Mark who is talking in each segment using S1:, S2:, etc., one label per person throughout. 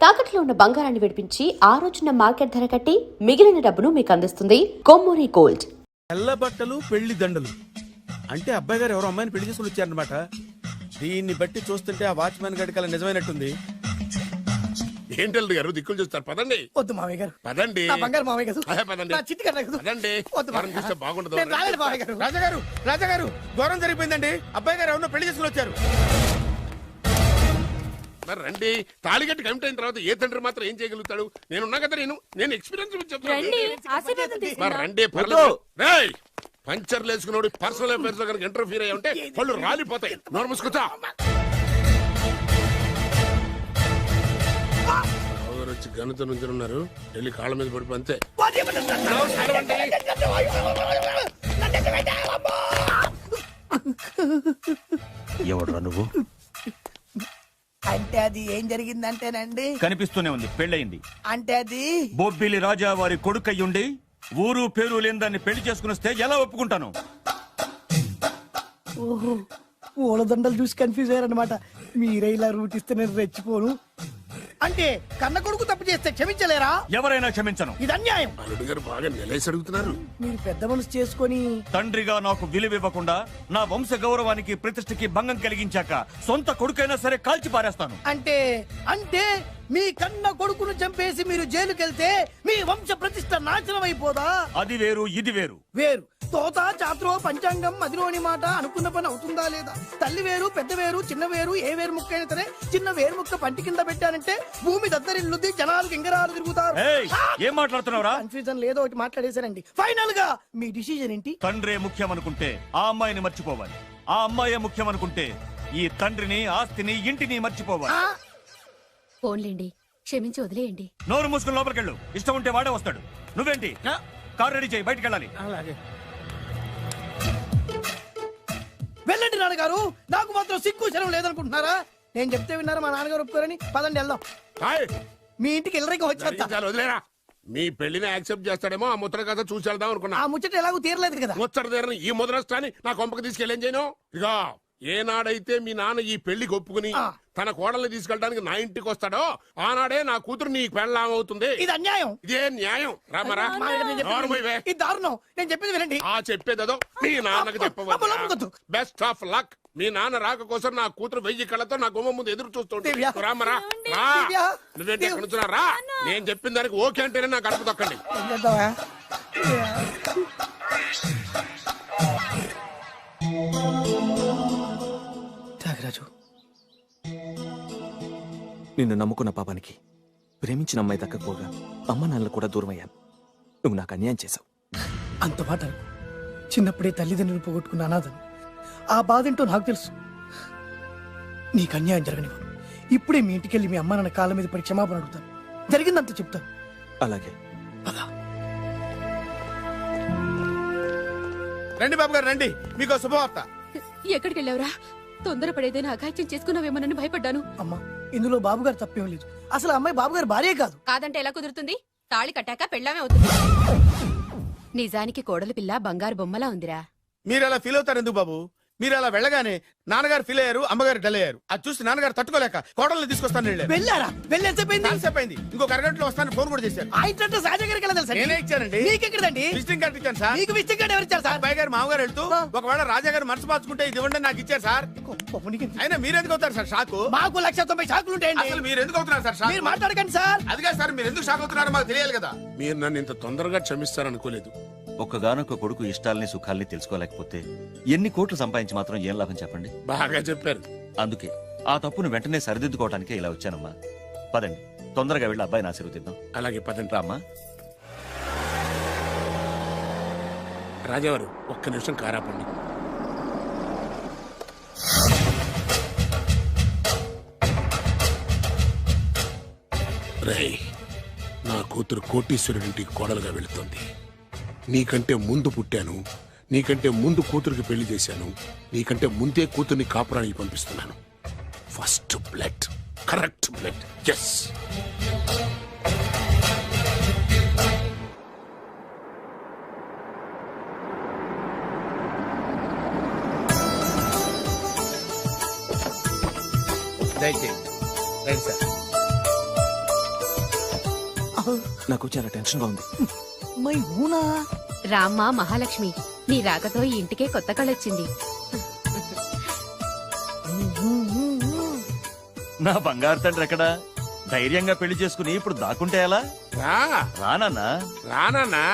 S1: తాకట్లో ఉన్న బంగారాన్ని విడిపించి ఆ రోజున మార్కెట్ ధర కట్టి మిగిలిన డబ్బును మీకు అందిస్తుంది కొమ్మూరి గోల్డ్.
S2: తెల్ల బట్టలు పెళ్లి దండలు అంటే అబ్బాయి గారు ఎవరో అమ్మాయిని పెళ్లి చేసుకుని వచ్చారనమాట. దీన్ని బట్టి చూస్తుంటే ఆ వాచ్మెన్ గడికి అలా నిజమైనట్టుంది.
S3: ఏంటల్లి గారు దిక్కులు చూస్తారు, పదండి.
S4: వద్దు మామయ్య గారు,
S3: పదండి.
S4: నా బంగారు మామయ్య గారు,
S3: అదే పదండి.
S4: నా చిట్టి కట్ట గారు.
S3: పదండి.
S4: వద్దు మామయ్య
S3: ఎవరిని చూస్తే బాగుండదు.
S4: నేను రాలేను మామయ్య గారు.
S2: రాజాగారు రాజాగారు ఘోరం జరిగిపోయిందండి. అబ్బాయి గారు ఎవరినో పెళ్లి చేసుకుని వచ్చారు.
S3: మరి రండి. తాళిగట్టి కమిట్ అయిన తర్వాత ఏ తండ్రి మాత్రం ఏం చేయగలుగుతాడు? నేనున్నా కదా, నేను ఎక్స్పీరియన్స్ చెప్తాను. మరి రండి, పర్లేదు. రేయ్, పంచర్లు వేసుకున్నాడు పర్సనల్ అఫైర్స్ లో కనుక ఇంటర్ఫీర్ అయ్యి ఉంటే పళ్ళు రాలిపోతాయి. నోరు మూసుకుంటా. వచ్చి గనుత నుంచి ఉన్నారు. వెళ్ళి కాళ్ళ మీద పడిపో, అంతే.
S5: ఎవడ్రా నువ్వు?
S4: అంటే అది ఏం జరిగిందంటేనండి,
S5: కనిపిస్తూనే ఉంది, పెళ్ళయింది.
S4: అంటే అది
S5: బొబ్బిలి రాజా వారి కొడుకయ్యుండి ఊరు పేరు లేని దాన్ని పెళ్లి చేసుకుని ఎలా ఒప్పుకుంటాను?
S4: ఓహో, ఓలదండలు చూసి కన్ఫ్యూజ్ అయ్యారనమాట. మీరే ఇలా రూట్ ఇస్తే నేను రెచ్చిపోను. అంటే కన్న కొడుకు తప్పు చేస్తే క్షమించలేరా?
S5: ఎవరైనా క్షమించను.
S4: ఇది అన్యాయం.
S3: అల్లుడు గారు బాగా నిలేసి అడుగుతున్నారు.
S4: మీరు పెద్ద మనసు చేసుకొని
S5: తండ్రిగా నాకు విలువ ఇవ్వకుండా నా వంశ గౌరవానికి ప్రతిష్టకి భంగం కలిగించాక సొంత కొడుకైనా సరే కాల్చి పారేస్తాను.
S4: అంటే అంటే మీ కన్న కొడుకును చంపేసి మీరు జైలుకెళ్తే మీ వంశ ప్రతిష్ట నాశనం అయిపోదా?
S5: అది వేరు, ఇది వేరు.
S4: వేరు. తోత చాత్రో పంచాంగం మదిలోని మాట అనుకున్న పని అవుతుందా లేదా? తల్లి వేరు, పెద్ద వేరు, చిన్న వేరు, ఏ వేరు ముక్క అయినా సరే చిన్న వేరు ముక్క పంటి కింద పెట్టానంటే భూమి దద్దరిల్లుద్ది, జనాలు గింగరాలు తిరుగుతారు.
S5: ఏయ్, ఏం మాట్లాడుతున్నావురా?
S4: కన్ఫ్యూజన్ లేదో ఒకటి మాట్లాడేశారండి. ఫైనల్ గా మీ డిసిజన్ ఏంటి?
S5: తండ్రే ముఖ్యం అనుకుంటే ఆ అమ్మాయిని మర్చిపోవాలి. ఆ అమ్మాయే ముఖ్యం అనుకుంటే ఈ తండ్రిని, ఆస్తిని, ఇంటిని మర్చిపోవాలి.
S6: ఫోన్లేండి, క్షమించి వదిలేయండి.
S5: నోరు మూసుకుని లోపలికెళ్ళు. ఇష్టం ఉంటే వాడే వస్తాడు. నువ్వేంటి? కారు రెడీ చేయి, బయటికి వెళ్ళాలి.
S2: అలాగే.
S4: వెళ్ళండి నాన్నగారు, నాకు మాత్రం సిగ్గు శరం లేదనుకుంటున్నారా? నేను చెప్తే విన్నారా? మా నాన్నగారు ఒప్పుకోరని. పదండి వెళ్దాం.
S3: హాయ్,
S4: మీ ఇంటికి ఎల్లరికి వచ్చేస్తా.
S3: చాలు, వదిలేరా. మీ పెళ్లిని యాక్సెప్ట్ చేస్తాడేమో, ఆ ముద్ర కథ చూసి వెళ్దాం అనుకున్నా.
S4: ఆ ముచ్చట ఎలాగో తీరలేదు కదా.
S3: ముచ్చట తీరని ఈ ముద్రష్టాన్ని నా కొంపకి తీసుకెళ్ళేం చేయను. ఇక ఏనాడైతే మీ నాన్న ఈ పెళ్లికి ఒప్పుకుని తన కోడల్ని తీసుకెళ్ళడానికి నా ఇంటికి వస్తాడో ఆనాడే నా కూతురు నీ పెళ్ళాం అవుతుంది.
S4: ఇది అన్యాయం.
S3: ఇదే న్యాయం. రామరా,
S4: ఇది దారుణం. నేను చెప్పేది వినండి.
S3: ఆ చెప్పేదో మీ నాన్నకు చెప్పవచ్చు. Best of luck. మీ నాన్న రాక కోసం నా కూతురు 1000 కళ్ళతో నా గుమ్మ ముందు ఎదురు చూస్తుంటే. రామరా, నువ్వేంటి ఎక్కడ నుంచున్నా? రా, నేను చెప్పిన దానికి ఓకే అంటేనే నా గడప తొక్కండి.
S7: త్యాగరాజు, నిన్ను నమ్ముకున్న పాపానికి ప్రేమించిన అమ్మాయి దక్కకపోగా అమ్మ నాన్నలు కూడా దూరం అయ్యాను. నువ్వు నాకు అన్యాయం చేశావు.
S4: అంత మాట చిన్నప్పుడే తల్లిదండ్రులు పోగొట్టుకున్న అనాథను. ఆ బాధేంటో నాకు తెలుసు. నీకు అన్యాయం జరగనివ్వను. ఇప్పుడే మీ ఇంటికెళ్ళి మీ అమ్మ నాన్న కాళ్ళ మీద పడి క్షమాపణ అడుగుతాను. జరిగిందంత చెప్తాను.
S7: అలాగే.
S2: రండి బాబు గారు, రండి. మీకు శుభవార్త.
S6: ఎక్కడికి వెళ్ళావురా? తొందరపడేదైనా అఘాయిత్యం చేసుకున్నావేమోనని భయపడ్డాను.
S4: అమ్మా, ఇందులో బాబు గారు తప్పేం లేదు. అసలు అమ్మాయి బాబు గారు భార్యే కాదు.
S6: కాదంటే ఎలా కుదురుతుంది? తాళి కట్టాక పెళ్ళామే అవుతుంది. నిజానికి కోడలి పిల్ల బంగారు బొమ్మలా ఉందిరా.
S2: మీరు అలా ఫీల్ అవుతారు ఎందుకు బాబు? మీరు అలా వెళ్ళగానే నాన్నగారు ఫీల్ అయ్యారు, అమ్మగారు డల్ అయ్యారు. అది చూసి నాన్నగారు తట్టుకోలేక కోడల్ని తీసుకొస్తాను
S4: వెళ్ళారా?
S2: వెళ్ళేసేపోయింది. ఇంకొక అరగంటలో వస్తాను ఫోన్ కూడా చేశారు.
S4: ఆ ఇంట్లో సహజ గారికి ఎలా తెలుసా?
S2: నేనే ఇచ్చానండి.
S4: మీకెక్కడండి?
S2: విజిటింగ్ కార్డు ఇచ్చాను సార్.
S4: మీకు విజిటింగ్ కార్డు ఎవరు ఇచ్చారు సార్?
S2: అబ్బాయి గారు మామగారు వెళ్తూ ఒకవేళ రాజా గారు మనసు మార్చుకుంటే ఇది ఇవ్వండి నాకు ఇచ్చారు సార్. అయినా మీరు ఎందుకు అవుతారు సార్ షాక్?
S4: మాకు 190 షాకులు ఉంటాయండి.
S2: అసలు మీరు ఎందుకు అవుతున్నారు సార్ షాక్?
S4: మీరు మాట్లాడకండి సార్.
S2: అదిగా సార్, మీరు ఎందుకు షాక్ అవుతున్నారో మాకు తెలియాలి కదా.
S3: మీరు నన్ను ఇంత తొందరగా క్షమిస్తారనుకోలేదు.
S5: ఒక్కగానొక్క కొడుకు ఇష్టాలని సుఖాల్ని తెలుసుకోలేకపోతే ఎన్ని కోట్లు సంపాదించి మాత్రం ఏం లాభం చెప్పండి?
S3: బాగా చెప్పారు.
S5: అందుకే ఆ తప్పును వెంటనే సరిదిద్దుకోవటానికే ఇలా వచ్చానమ్మా. పదండి, తొందరగా వెళ్ళి అబ్బాయిని ఆశీర్వదిద్దాం.
S3: అలాగే పదండి.
S5: రామ్మా.
S3: రాజావారు, ఒక్క నిమిషం కారాపండి. రేయ్, నా కూతురు కోటీశ్వరుడింటికి కోడలుగా వెళుతుంది. నీకంటే ముందు పుట్టాను, నీకంటే ముందు కూతురికి పెళ్లి చేశాను, నీకంటే ముందే కూతుర్ని కాపురానికి పంపిస్తున్నాను. First blood, correct blood. Yes.
S2: దయచేయండి రండి సార్.
S7: నాకు చాలా టెన్షన్ గా ఉంది.
S4: మై హూనా
S6: రామ్మ మహాలక్ష్మి, నీ రాకతో ఈ ఇంటికే కొత్త కళొచ్చింది.
S5: నా బంగారు తండ్రి ఎక్కడా? ధైర్యంగా పెళ్లి చేసుకుని ఇప్పుడు దాక్కుంటే ఎలా?
S3: రా
S5: రానన్నా.
S3: రానా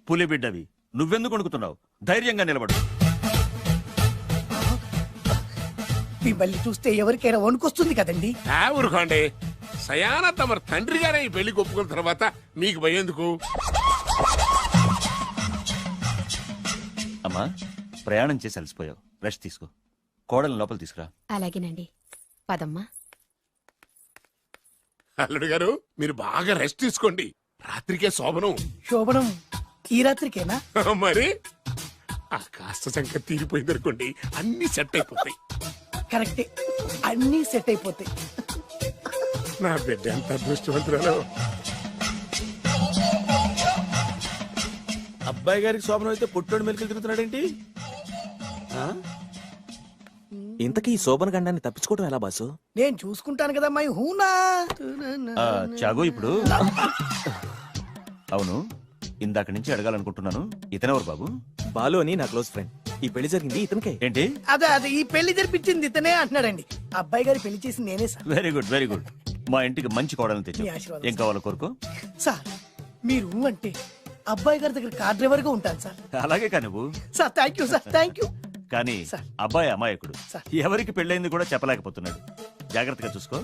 S5: పులి బిడ్డవి, నువ్వెందుకు వణుకుతున్నావు? ధైర్యంగా నిలబడు.
S4: మిమ్మల్ని చూస్తే ఎవరికైనా వణుకొస్తుంది కదండి.
S3: ఊరుకోండి. సయాన తమ తండ్రి గారే ఈ పెళ్లికి ఒప్పుకున్న తర్వాత మీకు భయందుకు?
S5: అమ్మా, ప్రయాణం చేసి అలసిపోయావు, రెస్ట్ తీసుకో. కోడలు లోపల తీసుకురా.
S6: అలాగేనండి, పదమ్మా.
S3: అల్లుడు గారు మీరు బాగా రెస్ట్ తీసుకోండి. రాత్రికే శోభనం.
S4: శోభనం ఈ రాత్రికేనా?
S3: మరి ఆ కాస్త సంఖ్య తీరిపోయింది అనుకోండి, అన్ని సెట్ అయిపోతాయి.
S4: కరెక్టే, అన్నీ సెట్ అయిపోతాయి.
S3: నా బిడ్డ ఎంత అదృష్టవంతురాలు.
S2: అబ్బాయి గారికి శోభనం అయితే పుట్టోడు మెలికలు తిరుగుతున్నాడేంటి? ఆ?
S7: ఇంతకీ ఈ శోభన గండాన్ని తప్పించుకోవడం ఎలా బాసు?
S4: నేను చూసుకుంటాను కదా మై హూనా.
S5: చాగు ఇప్పుడు. అవును, ఇందాక నుంచి అడగాలనుకుంటున్నాను, ఇతనెవరు బాబు?
S7: బాలు అని నా క్లోజ్ ఫ్రెండ్. ఈ పెళ్లి జరిగింది ఇతనికే.
S5: ఏంటి?
S4: అదే ఈ పెళ్లి జరిపించింది ఇతనే అంటున్నాడండి. అబ్బాయి గారి పెళ్లి చేసింది నేనే sir.
S5: Very good, very good. మా ఇంటికి మంచి కోడలను తెచ్చు.
S4: మీ ఆశీర్వాదం,
S5: ఏం కావాలో కోరుకో.
S4: సార్ మీరు అంటే అబ్బాయి గారి దగ్గర కార్ డ్రైవర్ గా ఉంటాను సార్.
S5: అలాగే కా నువ్వు.
S4: Sir thank you sir, thank you.
S5: కానీ
S4: సార్.
S5: అబ్బాయి అమాయకుడు,
S4: సార్.
S5: ఎవరికి పెళ్ళైంది కూడా చెప్పలేకపోతున్నాడు. జాగ్రత్తగా చూసుకో.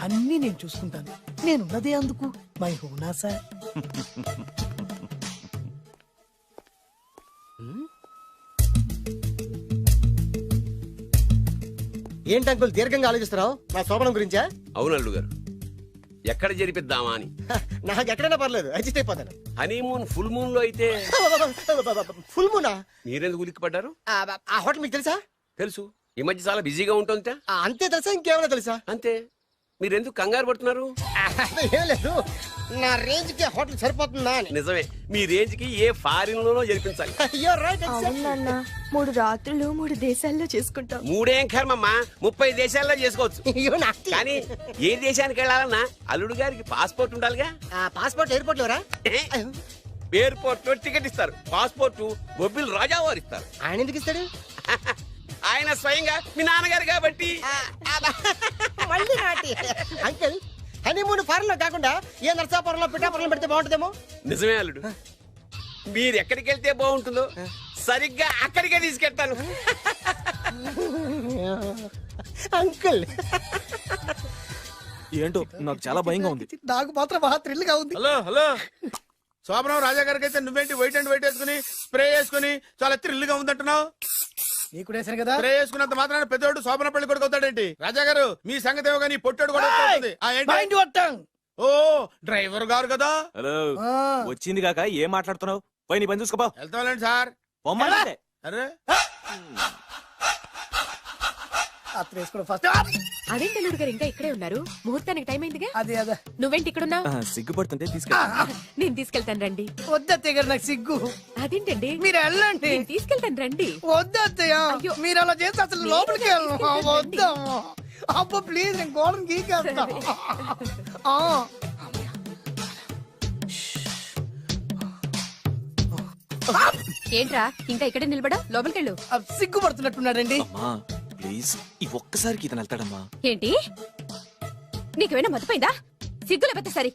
S4: అన్నీ నేను చూసుకుంటాను. నేనున్నదే అందుకు మై హూనా సార్.
S8: ఏంటి అంకుల్ దీర్ఘంగా ఆలోచిస్తున్నావు? నా శోభనం గురించా?
S9: అవును అల్లు గారు, ఎక్కడ జరిపిద్దామా అని.
S8: నాకు ఎక్కడైనా పర్లేదు, అడ్జస్ట్ అయిపోతాను.
S9: హనీమూన్ ఫుల్ మూన్ లో అయితే
S8: ఫుల్ మూనా?
S9: మీరెందుకు ఉలిక్కిపడ్డారు?
S8: ఆ హోటల్ మీకు తెలుసా?
S9: తెలుసు, ఈ మధ్య చాలా బిజీగా ఉంటుంది.
S8: అంతే తెలుసా, ఇంకేమైనా తెలుసా?
S9: అంతే. మీరెందుకు కంగారు పడుతున్నారు?
S8: ఏం లేదు, నా రేంజ్ కి హోటల్ సరిపోతుందా అని.
S9: నిజమే, మీ రేంజ్ కి ఏ ఫారిన్ లోనో జరిపించాలి.
S8: You're right, exactly.
S10: అవునన్నా, 3 రాత్రులు 3 దేశాల్లో చేసుకుంటాం.
S9: మూడేం కర్మమ్మా, 30 దేశాల్లో చేసుకోవచ్చు.
S8: You nasty.
S9: కానీ ఏ దేశానికి వెళ్ళాలన్నా అల్లుడు గారికి పాస్పోర్ట్ ఉండాలిగా.
S8: పాస్పోర్ట్ ఎయిర్పోర్ట్ లో రా.
S9: ఎయిర్పోర్ట్ లో టికెట్ ఇస్తారు, పాస్పోర్ట్ బొబ్బిల్ రాజా వారు ఇస్తారు.
S8: ఆయన ఎందుకు ఇస్తాడు?
S9: ఆయన స్వయంగా మీ నాన్నగారు కాబట్టి.
S8: మళ్ళీ నాటి అంకుల్, హనీమూన్ ఫారెన్ లో కాకుండా ఏ నర్సాపురంలో పిఠాపురంలో పెడితే బాగుంటుందేమో.
S9: నిజమే అల్లుడు, మీరు ఎక్కడికి వెళ్తే బాగుంటుందో సరిగ్గా అక్కడికే తీసుకెళ్తాను.
S8: అంకుల్
S7: ఏంటో నాకు చాలా భయంగా ఉంది.
S4: నాకు మాత్రం బాగా థ్రిల్ గా ఉంది.
S2: హలో హలో, శోభనం రాజా గారికి అయితే నువ్వేంటి వైట్ అండ్ వైట్ వేసుకుని స్ప్రే వేసుకుని చాలా థ్రిల్గా ఉందంటున్నావు?
S4: నీకు వేసాను కదా.
S2: స్ప్రే వేసుకున్నంత మాత్రాన పెద్దోడు శోభన పెళ్లి కొడుకు అవుతాడేంటి? రాజా గారు మీ సంగతి ఏమో కానీ పొట్టోడు కూడా అవుతుంది. ఆ, ఏంటి?
S4: Mind your tongue.
S2: ఓ డ్రైవర్ గారు కదా.
S7: హలో,
S4: ఆ.
S7: వచ్చింది కాక ఏం మాట్లాడుతున్నావు? పోయి నీ పని చూసుకోపో.
S2: వెళ్తాంలేండి సార్.
S7: పొమ్మంటే.
S2: అరే
S4: అత్త వేసుకోవడం ఫస్ట్.
S6: అదేంటి అల్లుడు గారు ఇంకా ఇక్కడే ఉన్నారు? ముహూర్తానికి టైం అయిందిగా.
S4: అదే
S6: నువ్వేంటి ఇక్కడున్నావు?
S7: సిగ్గుపడుతుంటే తీసుకెళ్ళి.
S6: నేను తీసుకెళ్తాను రండి.
S4: వద్దత్తయ్య గారు, నాకు సిగ్గు.
S6: అదేంటండి,
S4: మీరు వెళ్ళండి.
S6: నేను తీసుకెళ్తాను రండి.
S4: వద్దత్తయ్య,
S6: అయ్యో.
S4: మీరు అలా చేస్తే అసలు లోపలికి వెళ్ళను. వద్దమ్మా, అబ్బా ప్లీజ్, నేను గోడను గీకేస్తా.
S6: ఏంట్రా ఇంకా ఇక్కడే నిలబడా? లోపలికెళ్ళు.
S4: సిగ్గుపడుతున్నట్టున్నాడండి.
S7: అమ్మా ప్లీజ్, ఈ ఒక్కసారికి ఇతను వెళ్తాడమ్మా.
S6: ఏంటి, నీకేమైనా మతిపోయిందా? సిగ్గులు పెద్ద సరి.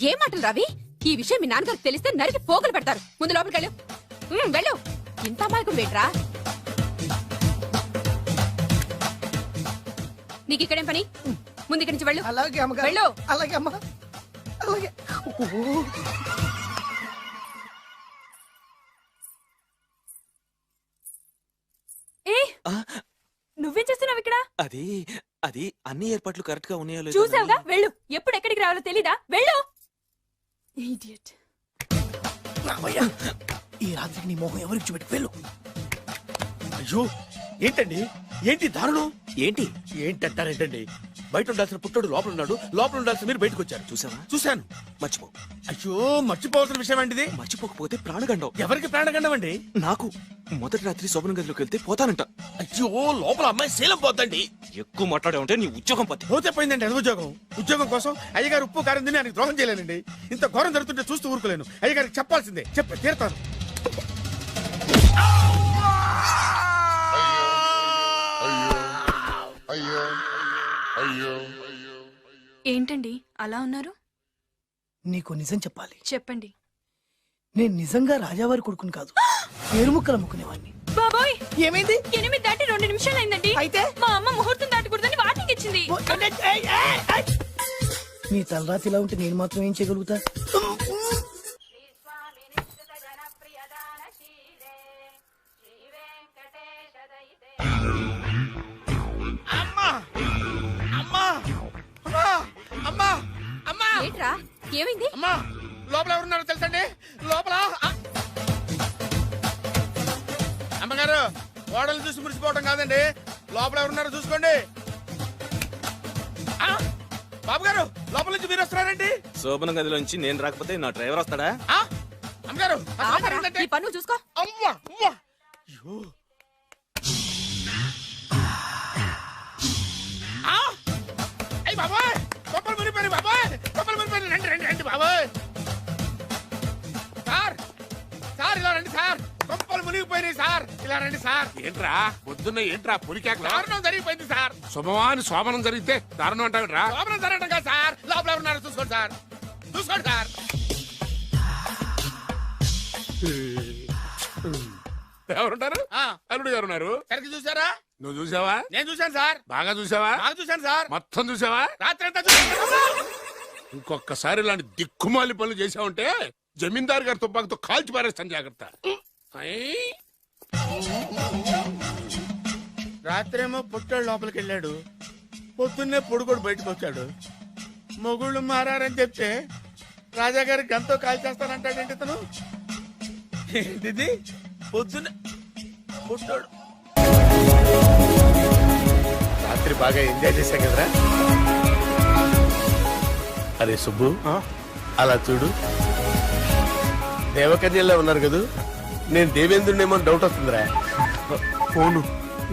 S6: ఏం మాటలు రావి? ఈ విషయం మీ నాన్నగారికి తెలిస్తే నరికి పోగులు పెడతారు. ముందు లోపలికెళ్ళు. వెళ్ళు. ఇంత అమాయకుడు వేట్రా? నీకు ఇక్కడేం పని? ముందు ఇక్కడి నుంచి వెళ్ళు.
S4: అలాగే అమ్మగారు.
S6: వెళ్ళు.
S4: అలాగే అమ్మా, అలాగే.
S10: ఏ నువ్వేం చేస్తున్నావు ఇక్కడ?
S7: అది అది అన్ని ఏర్పాట్లు కరెక్ట్ గా ఉన్నాయో లేదో
S10: చూసావుగా, వెళ్ళు. ఎప్పుడు ఎక్కడికి రావాలో తెలీదా? వెళ్ళు. Idiot.
S4: రామయ్య, ఈ రాత్రికి నీ మొహం ఎవరికి చూపెట్టి వెళ్ళు.
S2: అయ్యో ఏంటండి, ఏంటి దారుణం?
S7: ఏంటి
S2: ఏంటంటారేంటండి? బయట ఉండాల్సిన పుట్టడు లోపల ఉన్నాడు, లోపల ఉండాల్సిన మీరు బయటకు వచ్చారు.
S7: చూసావా?
S2: చూశాను.
S7: మర్చిపో.
S2: అయ్యో మర్చిపోవాల్సిన విషయం అండి.
S7: మర్చిపోకపోతే ప్రాణగండం.
S2: ఎవరికి ప్రాణగండం అండి?
S7: నాకు మొదటి రాత్రి శోభన గదిలోకి వెళ్తే పోతానంట.
S2: అయ్యో లోపల అమ్మాయి శీలం పోద్దండి.
S7: ఎక్కువ మాట్లాడే ఉంటే నీ ఉద్యోగం పోతే.
S2: పోతే పోయిందండి అది ఉద్యోగం. ఉద్యోగం కోసం అయ్యగారు ఉప్పు కారం తిని ఆయనకు ద్రోహం చేయలేనండి. ఇంత ఘోరం జరుగుతుంటే చూస్తూ ఊరుకోలేను. అయ్యగారికి చెప్పాల్సిందే, చెప్పి తీరుతాను.
S10: ఏంటండి అలా ఉన్నారు?
S4: నీకు నిజం చెప్పాలి.
S10: చెప్పండి.
S4: నేను నిజంగా రాజావారి కొడుకుని కాదు, పేరుముక్కలు అమ్ముకునేవాడిని.
S10: బాబోయ్,
S4: ఏమైంది?
S10: 8 దాటి 2 నిమిషాలు అయిందండి.
S4: అయితే
S10: మా అమ్మ ముహూర్తం దాటకూడదని వార్నింగ్ ఇచ్చింది.
S4: నీ తలరాతి ఇలా ఉంటే నేను మాత్రం ఏం చేయగలుగుతా?
S2: అమ్మా అమ్మా అమ్మా అమ్మా అమ్మా
S6: ఏంట్రా ఏమైంది?
S2: అమ్మా లోపల ఎవరున్నారో తెలుసండి? లోపల అమ్మగారు, ఓడలు చూసి మురిసిపోవడం కాదండి, లోపల ఎవరున్నారో చూసుకోండి. బాబు గారు, లోపల నుంచి మీరు వస్తున్నారండి?
S7: శోభన గదిలోంచి నేను రాకపోతే నా డ్రైవర్ వస్తాడా?
S2: అమ్మగారు
S6: ఆపరా, నీ పన్ను చూసుకో.
S2: అమ్మా అమ్మా అయ్యో అయ్యి బాబాయ్, కొప్పలు మునిపోయి బాబాయ్, కొప్పలు మునిపోయి. రండి రండి రండి బాబాయ్. సార్ సార్ ఇలా రండి సార్, కొప్పలు మునిగిపోయినాయి సార్, ఇలా రండి సార్.
S3: ఏంట్రా పొద్దున్న ఏంట్రా పొలికేకలా?
S2: దారుణం జరిగిపోయింది సార్.
S3: శుభమాని శోభనం జరిగితే దారుణం అంటావేంట్రా?
S2: లోపల జరగడం కాదు సార్, లోపల ఎవరున్నారో చూసుకోండి సార్, చూసుకోండి సార్.
S3: ఎవరుంటారు? అల్లుడు గారు ఉన్నారు.
S2: సరిగ్గా చూసారా?
S3: నువ్వు చూసావా?
S2: నేను చూశాను సార్.
S3: బాగా చూసావా?
S2: బాగా చూశాను సార్.
S3: మొత్తం చూసావా?
S2: రాత్రి అంతా చూశాను.
S3: ఇంకొకసారి ఇలాంటి దిక్కుమాలి పనులు చేసావంటే జమీందారు గారి తుపాకుతో కాల్చి పారేస్తాను, జాగ్రత్త.
S2: రాత్రేమో పుట్టాడు లోపలికి వెళ్ళాడు, పొద్దున్నే పొడుగోడు బయటకు వచ్చాడు. మొగుళ్ళు మారని చెప్తే రాజాగారి గంతో కాల్చేస్తానంటాడేంటి ఇతను? ఏంటిది? పొద్దున్నే పుట్టాడు. రాత్రి బాగా ఎంజాయ్ చేశాం కదరా. అరే సుబ్బు, అలా చూడు, దేవకన్యల్లో ఉన్నారు కదా, నేను దేవేంద్రుడేమో డౌట్ వస్తుందిరా.
S11: ఫోను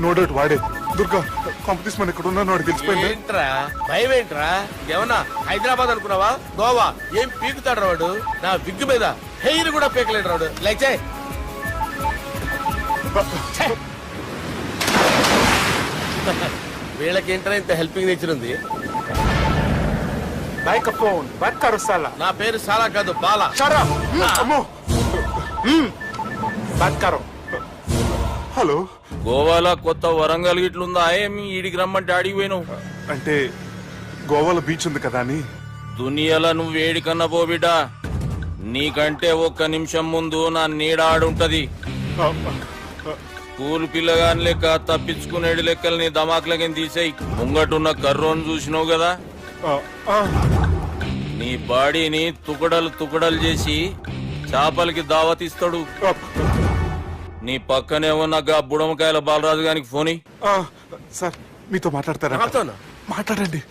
S11: నో డౌట్ వాడే. దుర్గా కాంపిటీషన్ మన ఇక్కడ ఉన్నాను వాడు తెలిసిపోయింది.
S2: ఏంట్రా భయం ఏంట్రా? ఏమన్నా హైదరాబాద్ అనుకున్నావా? గోవా ఏం పీకుతాడు రాడు? నా విగ్గు మీద హెయిర్ కూడా పీకలేడు రాడు. లేచే వీళ్ళకేంట్రా ఇంత హెల్పింగ్ నేచర్ ఉంది?
S11: బైక్ ఫోన్ బైక్ కారు సాలా.
S2: నా పేరు సాలా కాదు, బాలా.
S11: అమ్మో బైక్ కారు. హలో,
S5: గోవాలో కొత్త వరంగల్ గిట్లుందా? ఏమి ఈడికి రమ్మంటే అడిగి పోయినావు?
S11: అంటే గోవాలో బీచ్ ఉంది కదా అని.
S5: దునియాలో నువ్వు వేడికన్నా పో బిడ్డ, నీకంటే ఒక్క నిమిషం ముందు నా నీడ ఆడుంటది. స్కూల్ పిల్లగాని లెక్క తప్పించుకునేడు లెక్కలు నీ దమాకులకి తీసేయి. ముంగటున్న కర్రోని చూసినావు కదా, నీ బాడీని తుకడలు తుకడలు చేసి చేపలకి దావతిస్తాడు. నీ పక్కనే ఉన్న గా బుడమకాయల బాలరాజు గారికి ఫోని.
S11: సార్ మీతో మాట్లాడతారా? మాట్లాడండి.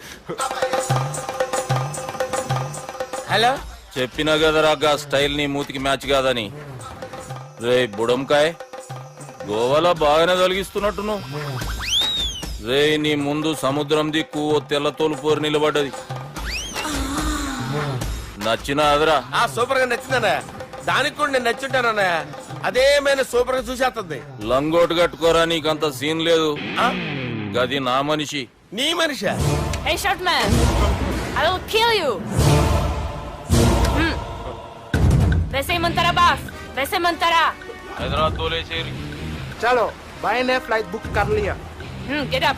S2: హలో,
S5: చెప్పినా కదరా గా స్టైల్ నీ మూతికి మ్యాచ్ కాదని. రే బుడంకాయ్, గోవాలో బాగానే తొలగిస్తున్నట్టు నువ్వు. రే నీ ముందు సముద్రం దిక్కు ఓ తెల్ల తోలుపోరు నిలబడ్డది. నచ్చినా అదరా?
S2: సూపర్ గా నచ్చిందన్నా. దానికి కూడా నేను నచ్చుంటానన్నా. అదేమైనా సూపర్ గా చూసేస్తుంది.
S5: లంగోటు కట్టుకోరా, నీకంత సీన్ లేదు. గది నా మనిషి.
S2: నీ మనిషా?
S10: Hey short man, I will kill you. వేసేయమంటారా బాస్? వేసేయమంటారా?
S5: హైదరాబాద్ తోలేసేరి.
S11: చలో బాయ్ నే ఫ్లైట్ బుక్ కర్ లియా.
S10: Get up.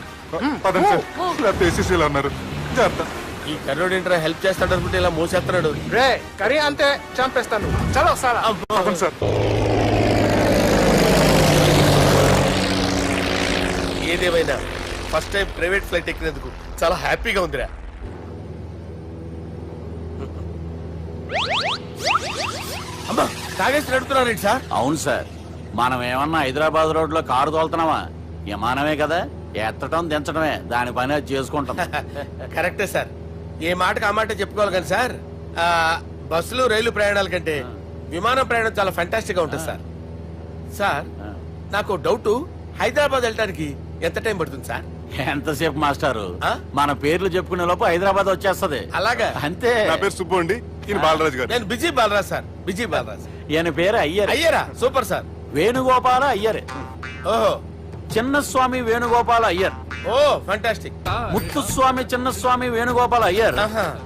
S11: పదండి సార్, లేకపోతే ఏసీసీలో ఉన్నారు. జాగ్రత్త.
S2: ఈ కర్రోడు ఏంట్రా హెల్ప్ చేస్తాడు అనుకుంటే ఇలా మోసేస్తున్నాడు.
S11: రే కరీ అంతే చంపేస్తాను. చలో సార్. పదండి సార్.
S2: ఏదేమైనా ఫస్ట్ టైం ప్రైవేట్ ఫ్లైట్ ఎక్కినందుకు చాలా హ్యాపీగా ఉందిరా. అమ్మా తాగేసి నడుపుతున్నారేంటి సార్?
S9: అవును సార్, మనం ఏమన్నా హైదరాబాద్ రోడ్ లో కారు తోలుతున్నావా? విమానమే కదా, ఎత్తడం దించడమే, దాని పని అది చేసుకుంటాం.
S2: కరెక్టే సార్, ఏ మాటకు ఆ మాట చెప్పుకోవాలి కానీ సార్, బస్సులు రైలు ప్రయాణాల కంటే విమానం ప్రయాణం చాలా ఫంటాస్టిక్ గా ఉంటుంది సార్. సార్ నాకు డౌట్, హైదరాబాద్ వెళ్ళడానికి ఎంత టైం పడుతుంది సార్?
S9: ఎంతసేపు మాస్టారు, మన పేర్లు చెప్పుకునే లోపు హైదరాబాద్ వచ్చేస్తది.
S2: అలాగా?
S9: అంతే.
S11: నా పేరు సుబ్బు అండి, ఈయన బాలరాజు గారు.
S2: నేను busy Balraj sir, busy Balraj.
S9: ఈయన పేరు అయ్యర్.
S2: అయ్యరా? Super sir.
S9: వేణుగోపాల అయ్యర్.
S2: ఓహో.
S9: చిన్నస్వామి వేణుగోపాల అయ్యర్.
S2: Oh fantastic.
S9: ముత్తుస్వామి చిన్నస్వామి వేణుగోపాల అయ్యర్.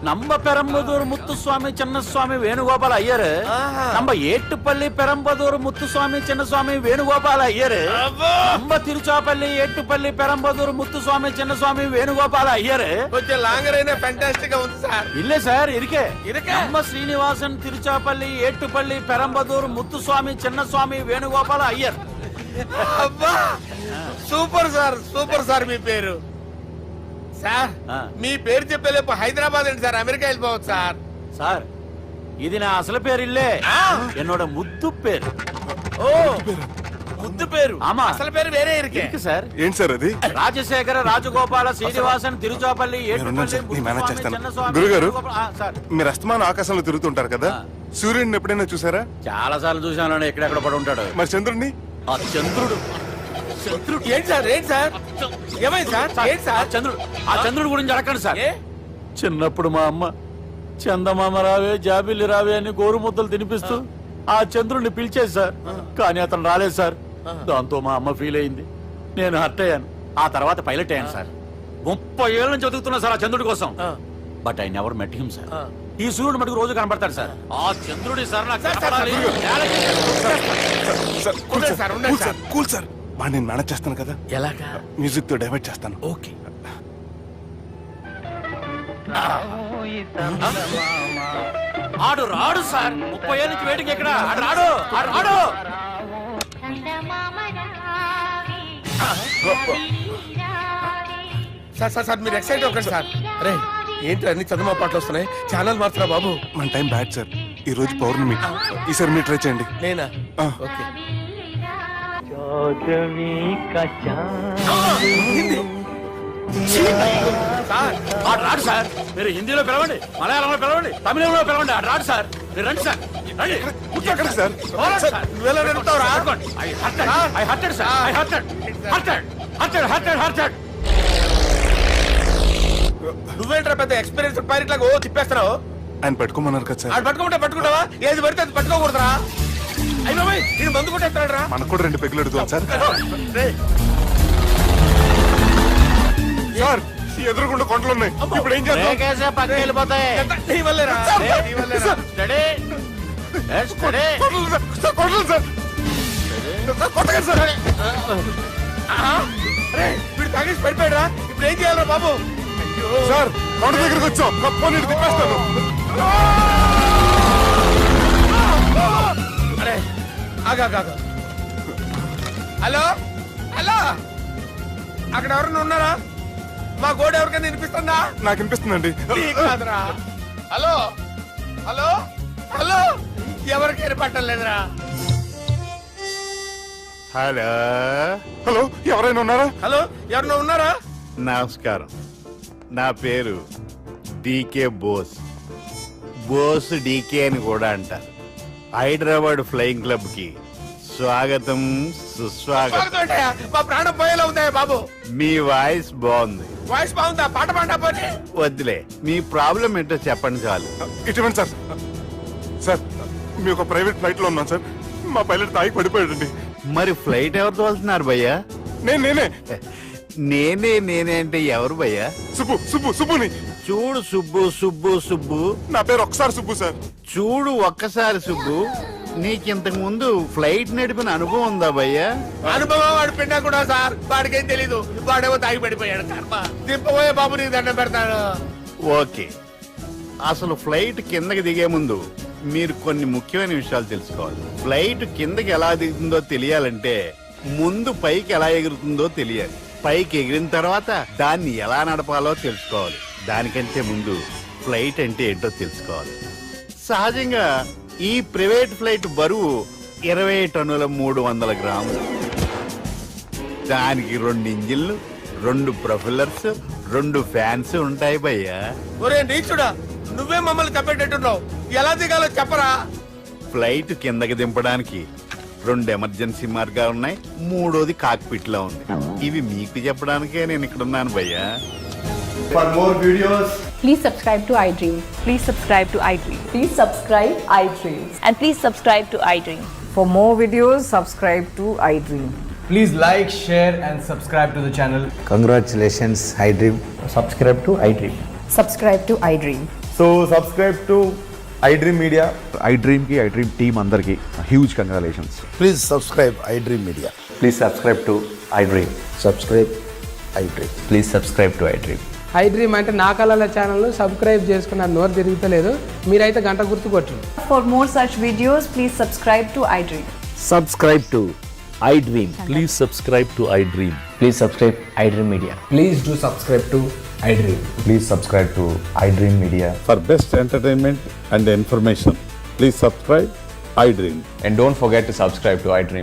S9: நம்ம பெரம்பதூர் முத்துசுவாமி சின்னசுவாமி வேணுகோபால ஐயர். நம்ம ஏட்டுப்பள்ளி பெரம்பதூர் முத்துசுவாமி சின்னசுவாமி வேணுகோபால ஐயர். நம்ம திருச்சாப்பள்ளி ஏட்டுப்பள்ளி பெரம்பதூர் முத்துசுவாமி சின்னசுவாமி வேணுகோபால ஐயர்.
S2: కొంచెం లాంగర్ అయినా ఫంటాస్టిక్ గా ఉంది సార్.
S9: இல்ல சார், இருக்கே. நம்ம ஸ்ரீனிவாசன் திருச்சாப்பள்ளி ஏட்டுப்பள்ளி பெரம்பதூர் முத்துசுவாமி சின்னசுவாమి వేణుగోపాల అయ్యర్.
S2: అబ్బా సూపర్ సార్, సూపర్ సార్. మీ పేరు సార్, మీ పేరు చెప్పేలేపు హైదరాబాద్ ఏంటి సార్, అమెరికా వెళ్ళిపోవచ్చు సార్.
S9: సార్ ఇది నా అసలు పేరు ఇల్లే, என்னோட ముద్దు పేరు.
S2: ఓ ముద్దు పేరు.
S9: ఆమా,
S2: అసలు పేరు వేరే ఇరుకే
S11: సార్. ఏంటి సార్ అది?
S9: రాజశేఖర రాజగోపాల శ్రీనివాసన్ తిరుచాపల్లి
S11: గురుగారు, మీరు అస్తమానం ఆకాశంలో తిరుగుతుంటారు కదా, సూర్యుడిని ఎప్పుడైనా చూసారా?
S9: చాలా సార్లు చూసాను, ఎక్కడెక్కడ పడి ఉంటాడు.
S11: మరి చంద్రుడిని?
S9: ఆ చంద్రుడు.
S2: ఏంటి సార్, ఏంటి సార్, ఏమైంది సార్? ఏంటి సార్?
S9: చంద్రుడు, ఆ చంద్రుడు గురించి అడగండి సార్. చిన్నప్పుడు మా అమ్మ చందమామ రావే జాబిల్లి రావే అని గోరు ముద్దలు తినిపిస్తూ ఆ చంద్రుడిని పిలిచేది సార్, కానీ అతను రాలేదు సార్. దాంతో మా అమ్మ ఫీల్ అయింది, నేను హర్ట్ అయ్యాను. ఆ తర్వాత పైలట్ అయ్యాను సార్. 30 ఏళ్ళ నుంచి చదువుతున్నా సార్ ఆ చంద్రుడి కోసం. But I never met him sir. ఈ సూర్యుడు మటుకు రోజు కనపడతాడు సార్. ఆ చంద్రుడి సార్ నాకు కనపడాలి.
S11: కూల్ సార్, వాడిని నేను మేనేజ్ చేస్తాను కదా.
S2: ఎలాగా?
S11: మ్యూజిక్ తో డైవర్ట్ చేస్తాను.
S2: ఓకే.
S9: ఆడు రాడు సార్, 30 ఏళ్ళ నుంచి వెయిటింగ్ ఎక్కడ. ఆడు రాడు, ఆడు రాడు.
S2: సార్ సార్ సార్, మీరు ఎక్సైట్ అవ్వకండి సార్. అరే ఏంటి అన్ని చదువు పాటలు వస్తున్నాయి, ఛానల్ మారుతున్నా బాబు.
S11: మన టైం బ్యాడ్ సార్, ఈ రోజు పౌర్ణమి. ఈసారి మీరు ట్రై చేయండి.
S2: నేనా? ఓకే.
S9: ఆడు రాడు సార్, మీరు హిందీలో పిలవండి, మలయాళంలో పిలవండి, తమిళంలో పిలవండి. ఆడు రాడు సార్, మీరు రండి సార్, రండి.
S11: కూర్చోండి సార్.
S2: నువ్వేంట్రా పెద్ద ఎక్స్పీరియన్స్ పైరెట్ లాగా ఓ తిప్పేస్తున్నావు?
S11: ఆయన పెట్టుకోమన్నారు కదా సార్.
S2: ఆయన పట్టుకుంటే పట్టుకుంటావా? ఏది పడితే అది పట్టుకోకూడదురా. అయ్యో నేను మందు కొట్టేస్తాడు రా.
S11: మనకు కూడా 2 పెగ్గులు అడుగుతాం సార్. సార్ ఎదురుగుండా కొండలు ఉన్నాయి, ఇప్పుడు ఏం చేద్దాం?
S9: పక్కకి వెళ్ళిపోతాయి.
S2: నీ వల్లేరా, నీ వల్లేరా.
S9: Study study.
S2: వీడు తాగేసి పడిపోయాడా? ఇప్పుడు ఏం చేయాలరా బాబు?
S11: సార్ కొండ దగ్గరికి వచ్చాం, కప్పని తిప్పేస్తాను.
S2: అరే ఆగా. హలో హలో, అక్కడ ఎవరన్నా ఉన్నారా? మా గోడ ఎవరికైనా వినిపిస్తుందా?
S11: నాకు వినిపిస్తుందండి.
S2: కాదురా. హలో హలో హలో, ఎవరికైనా పట్టలేదురా.
S11: హలో హలో, ఎవరైనా ఉన్నారా?
S2: హలో, ఎవరైనా ఉన్నారా?
S12: నమస్కారం, నా పేరు డీకే బోస్. బోస్ డీకే అని కూడా అంటారు. హైదరాబాద్ ఫ్లయింగ్ క్లబ్ కి స్వాగతం సుస్వాగతం.
S2: మా ప్రాణం పోయేలా ఉందా బాబు?
S12: మీ వాయిస్ బాగుంది.
S2: వాయిస్ బాగుందా? పాట పాడా పోనీ.
S12: వద్దులే, మీ ప్రాబ్లం ఏంటో చెప్పండి చాలు.
S11: ఇటువంటి సార్, సార్ మీ ఒక ప్రైవేట్ ఫ్లైట్ లో ఉన్నాను సార్, మా పైలట్ తాగి పడిపోయాడండి.
S12: మరి ఫ్లైట్ ఎవరు తోలుతున్నారు భయ్యా? నేనే అంటే ఎవరు భయ్యా?
S11: సుబ్బుని.
S12: చూడు సుబ్బు,
S11: నా పేరు ఒకసారి సుబ్బు సార్.
S12: చూడు ఒక్కసారి సుబ్బు, నీకింతకు ముందు ఫ్లైట్ నడిపిన అనుభవం ఉందా భయ్యా?
S2: అనుభవం వాడు పిండా కూడా సార్, వాడికేం తెలీదు. వాడేమో తాగి పడిపోయాడు. దింపబోయే బాబు నీకు దండం పెడతాడు.
S12: ఓకే, అసలు ఫ్లైట్ కిందకి దిగే ముందు మీరు కొన్ని ముఖ్యమైన విషయాలు తెలుసుకోవాలి. ఫ్లైట్ కిందకి ఎలా దిగుతుందో తెలియాలంటే ముందు పైకి ఎలా ఎగురుతుందో తెలియాలి. పైకి ఎగిరిన తర్వాత దాన్ని ఎలా నడపాలో తెలుసుకోవాలి. దానికంటే ముందు ఫ్లైట్ అంటే ఏంటో తెలుసుకోవాలి. సహజంగా ఈ ప్రైవేట్ ఫ్లైట్ బరువు 20 టన్నుల 300 గ్రాములు. దానికి 2 ఇంజిన్లు, 2 ప్రొఫెల్లర్స్, 2 ఫ్యాన్స్ ఉంటాయి భయ్యా.
S2: ఒరే నీచుడా, నువ్వే మమ్మల్ని తప్పేటట్టున్నావు. ఎలా దిగాలో చెప్పరా?
S12: ఫ్లైట్ కిందకి దింపడానికి 2 ఎమర్జెన్సీ మార్గాలు ఉన్నాయి, 3వది కాక్పిట్ లో ఉంది. ఇవి మీకు చెప్పడానికే నేను ఇక్కడ ఉన్నాను భయ్యా.
S13: For more videos,
S14: please subscribe to iDream.
S10: Please subscribe to iDream.
S14: Please subscribe iDream.
S10: And please subscribe to iDream.
S14: For more videos, subscribe to iDream.
S13: please like, share, and subscribe to the channel.
S15: Congratulations, iDream.
S13: Subscribe to iDream.
S14: Subscribe to iDream.
S13: So, subscribe to iDream Media.
S15: iDream ki iDream team andarki huge congratulations.
S3: Please subscribe iDream Media.
S15: Please subscribe to iDream.
S3: Subscribe iDream.
S15: Please subscribe to iDream.
S16: iDream అంటే నా కళల channel subscribe చేసుకున్న నోరు తిరుగుతలేదు. మీరైతే గంట గుర్తు కొట్టండి.
S10: For more such videos, please subscribe to iDream.
S15: Subscribe to iDream. Please subscribe to iDream. Please subscribe iDream Media.
S13: Please do subscribe to iDream.
S15: Please subscribe to iDream Media.
S11: For best entertainment and information, please subscribe iDream.
S15: And don't forget to subscribe to iDream.